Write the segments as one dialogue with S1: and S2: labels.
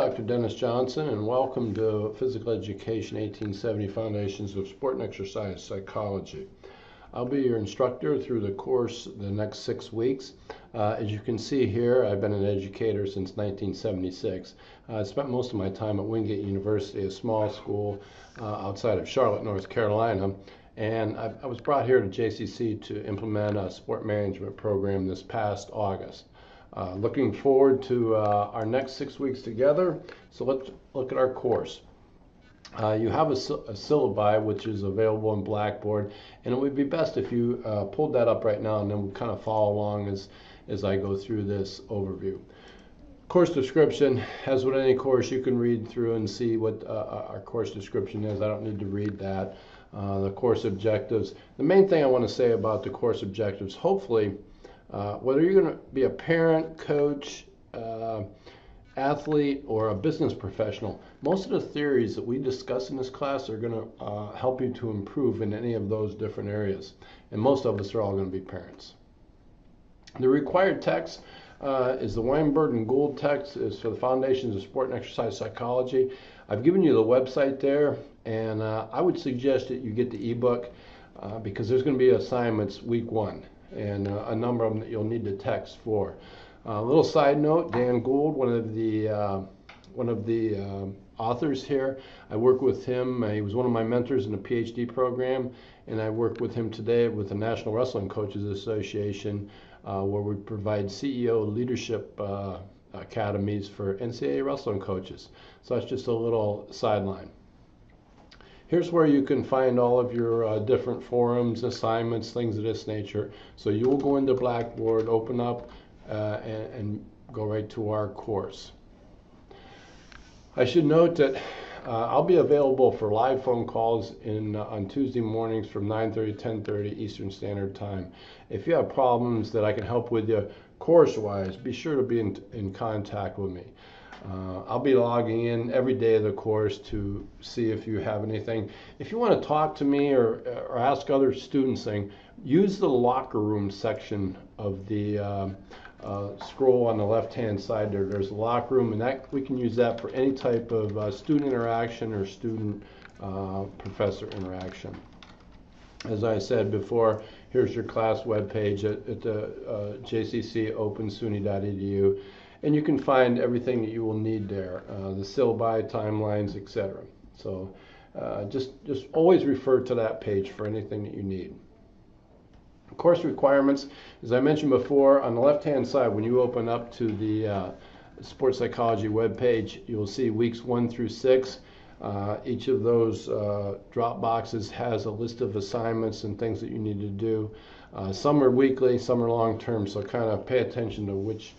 S1: Dr. Dennis Johnson, and welcome to Physical Education 1870 Foundations of Sport and Exercise Psychology. I'll be your instructor through the course the next 6 weeks. As you can see here, I've been an educator since 1976. I spent most of my time at Wingate University, a small school outside of Charlotte, North Carolina. And I was brought here to JCC to implement a sport management program this past August. Looking forward to our next 6 weeks together. So let's look at our course. You have a syllabi which is available in Blackboard, and it would be best if you pulled that up right now and then we'll kind of follow along as I go through this overview. Course description, as with any course, you can read through and see what our course description is. I don't need to read that. The course objectives. The main thing I want to say about the course objectives, hopefully, whether you're going to be a parent, coach, athlete, or a business professional, most of the theories that we discuss in this class are going to help you to improve in any of those different areas. And most of us are all going to be parents. The required text is the Weinberg and Gould text. Is for the Foundations of Sport and Exercise Psychology. I've given you the website there, and I would suggest that you get the ebook because there's going to be assignments week 1. And a number of them that you'll need to text for. A little side note: Dan Gould, one of the authors here. I work with him. He was one of my mentors in the PhD program, and I work with him today with the National Wrestling Coaches Association, where we provide CEO leadership academies for NCAA wrestling coaches. So that's just a little sideline. Here's where you can find all of your different forums, assignments, things of this nature. So you will go into Blackboard, open up, and go right to our course. I should note that I'll be available for live phone calls on Tuesday mornings from 9:30 to 10:30 Eastern Standard Time. If you have problems that I can help with you course-wise, be sure to be in contact with me. I'll be logging in every day of the course to see if you have anything. If you want to talk to me or ask other students things, use the locker room section of the scroll on the left-hand side there. There's a locker room, and that we can use that for any type of student interaction or student-professor interaction. As I said before, here's your class webpage at the jcc.open-suny.edu. And you can find everything that you will need there, the syllabi, timelines, etc. So just always refer to that page for anything that you need. Course requirements, as I mentioned before, on the left-hand side, when you open up to the Sports Psychology webpage, you'll see weeks 1 through 6. Each of those drop boxes has a list of assignments and things that you need to do. Some are weekly, some are long-term, so kind of pay attention to which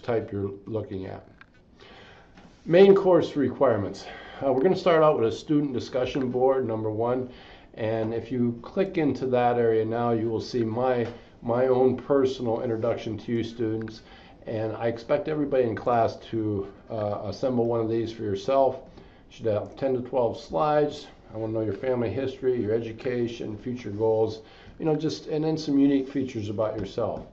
S1: type you're looking at. Main course requirements. We're going to start out with a student discussion board, number 1. And if you click into that area now, you will see my own personal introduction to you students. And I expect everybody in class to assemble one of these for yourself. You should have 10 to 12 slides. I want to know your family history, your education, future goals, and then some unique features about yourself.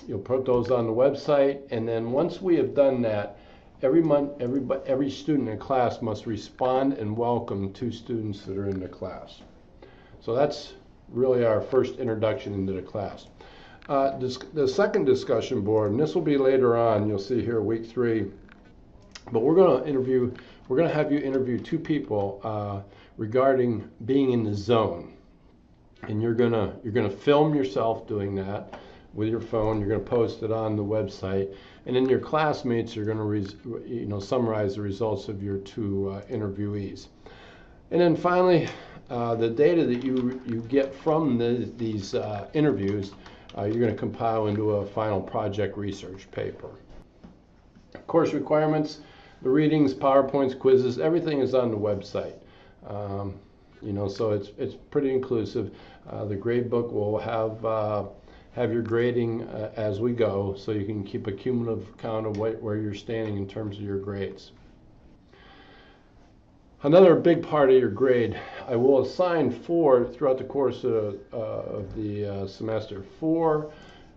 S1: You'll put those on the website, and then once we have done that, every month, every student in class must respond and welcome 2 students that are in the class. So that's really our first introduction into the class. The second discussion board, and this will be later on, you'll see here week 3, but we're going to have you interview 2 people regarding being in the zone, and you're gonna film yourself doing that with your phone. You're going to post it on the website, and then your classmates are going to summarize the results of your 2 interviewees. And then finally, the data that you get from these interviews, you're going to compile into a final project research paper. Course requirements, the readings, PowerPoints, quizzes, everything is on the website. So it's pretty inclusive. The grade book will have your grading as we go, so you can keep a cumulative count of where you're standing in terms of your grades. Another big part of your grade, I will assign throughout the course of the semester, 4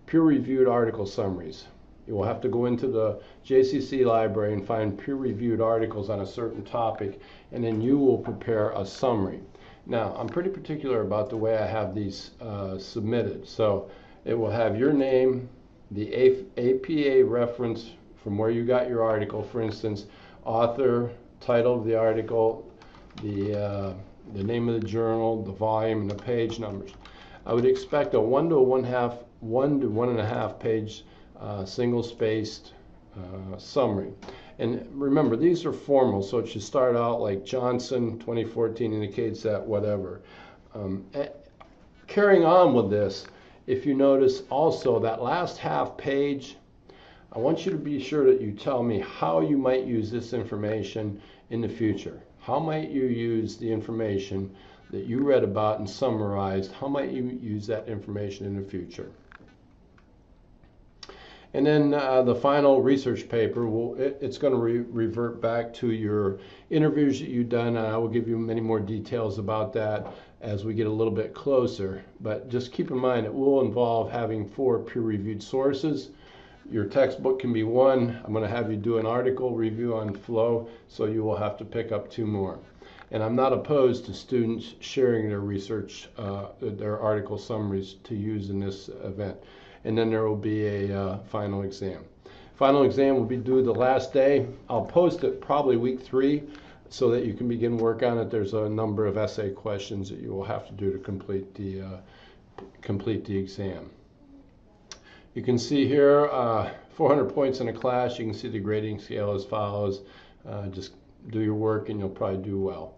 S1: peer-reviewed article summaries. You will have to go into the JCC library and find peer-reviewed articles on a certain topic, and then you will prepare a summary. Now, I'm pretty particular about the way I have these submitted. So it will have your name, the APA reference from where you got your article, for instance, author, title of the article, the name of the journal, the volume, and the page numbers. I would expect a 1 to 1.5 page single-spaced summary. And remember, these are formal, so it should start out like Johnson 2014 indicates that whatever. Carrying on with this, if you notice also that last half page, I want you to be sure that you tell me how you might use this information in the future. How might you use the information that you read about and summarized? How might you use that information in the future? And then the final research paper, it's going to revert back to your interviews that you've done. I will give you many more details about that as we get a little bit closer. But just keep in mind, it will involve having 4 peer-reviewed sources. Your textbook can be 1. I'm going to have you do an article review on flow, so you will have to pick up 2 more. And I'm not opposed to students sharing their research, their article summaries to use in this event. And then there will be a final exam. Final exam will be due the last day. I'll post it probably week 3 so that you can begin work on it. There's a number of essay questions that you will have to do to complete the exam. You can see here 400 points in a class. You can see the grading scale as follows. Just do your work and you'll probably do well.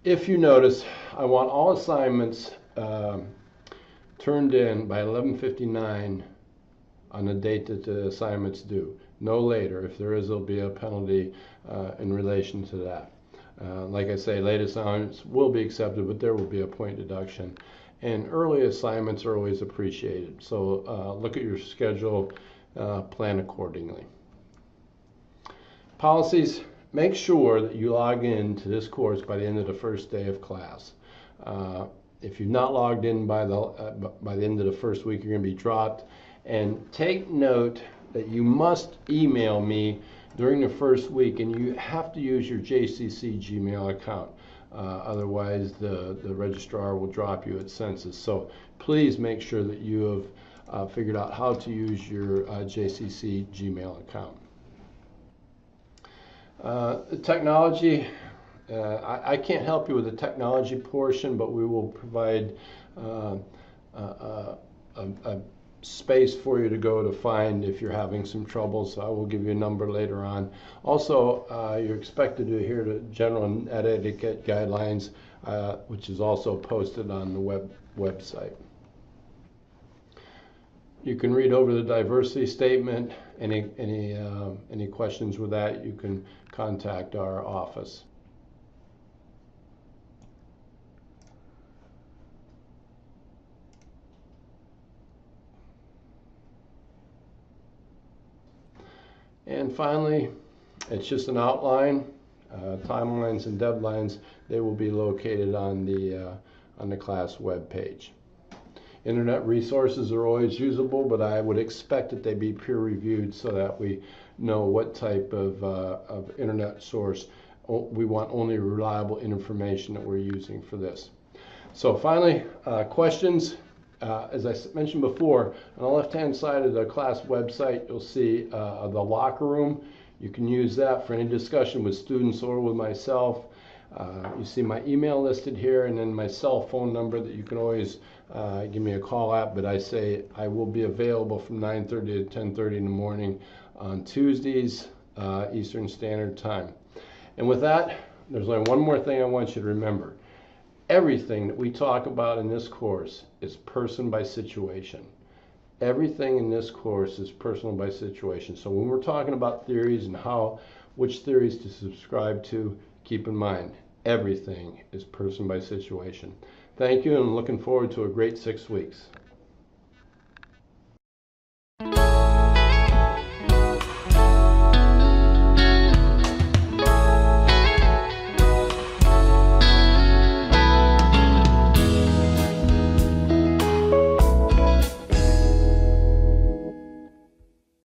S1: If you notice, I want all assignments turned in by 11:59 on the date that the assignment's due. No later. If there is, there'll be a penalty in relation to that. Like I say, late assignments will be accepted, but there will be a point deduction. And early assignments are always appreciated. So look at your schedule, plan accordingly. Policies. Make sure that you log in to this course by the end of the first day of class. If you've not logged in by the end of the first week, you're going to be dropped. And take note that you must email me during the first week, and you have to use your JCC Gmail account. Otherwise, the registrar will drop you at census. So please make sure that you have figured out how to use your JCC Gmail account. Technology. I can't help you with the technology portion, but we will provide a space for you to go to find if you're having some trouble. So I will give you a number later on. Also, you're expected to adhere to general ed etiquette guidelines, which is also posted on the website. You can read over the diversity statement. Any questions with that, you can contact our office. And finally, it's just an outline. Timelines and deadlines, they will be located on the class web page. Internet resources are always usable, but I would expect that they be peer reviewed so that we know what type of internet source. We want only reliable information that we're using for this. So finally, questions. As I mentioned before, on the left-hand side of the class website, you'll see the locker room. You can use that for any discussion with students or with myself. You see my email listed here, and then my cell phone number that you can always give me a call at, but I will be available from 9:30 to 10:30 in the morning on Tuesdays, Eastern Standard Time. And with that, there's only one more thing I want you to remember. Everything that we talk about in this course is person by situation. Everything in this course is personal by situation. So when we're talking about theories and which theories to subscribe to, keep in mind, everything is person by situation. Thank you, and I'm looking forward to a great 6 weeks.